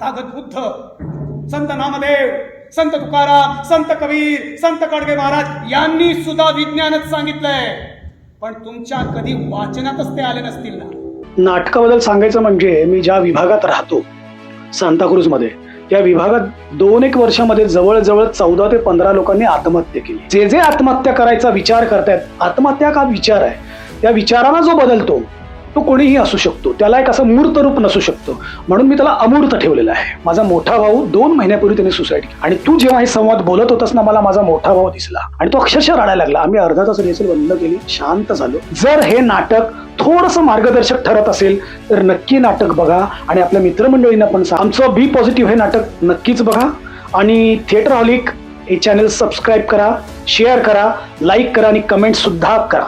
तथागत बुद्ध, संत नामदेव, संत तुकाराम, संत कबीर, संत कडगे महाराज यांनी सुद्धा विज्ञानच सांगितलंय, पण तुमच्या कधी वाचनातच ते आले नसतील ना. नाटकाबद्दल सांगायचं म्हणजे मी ज्या विभागात राहतो सांताक्रूज मध्ये, या विभागात 2-1 वर्षामध्ये जवळजवळ 14 ते 15 लोकांनी आत्महत्या केली. जे जे आत्महत्या करायचा विचार करतायत, आत्महत्या का विचार आहे, त्या विचाराला जो बदलतो तो कोणीही असू शकतो, त्याला एक असं मूर्त रूप नसू शकतो, म्हणून मी त्याला अमूर्त ठेवलेला आहे. माझा मोठा भाऊ 2 महिन्यापूर्वी त्याने सुसाईड केली आणि तू जेव्हा हे संवाद बोलत होतास ना, मला माझा मोठा भाऊ दिसला आणि तो अक्षरशः रडायला लागला. आम्ही अर्धा तास रिहर्सल बंद केली, शांत झालो. जर हे नाटक थोडंसं मार्गदर्शक ठरत असेल तर नक्की नाटक बघा आणि आपल्या मित्रमंडळींना पण सांगा. आमचं बी पॉझिटिव्ह हे नाटक नक्कीच बघा आणि थिएटरहॉलिक हे चॅनल सबस्क्राईब करा, शेअर करा, लाईक करा आणि कमेंट सुद्धा करा.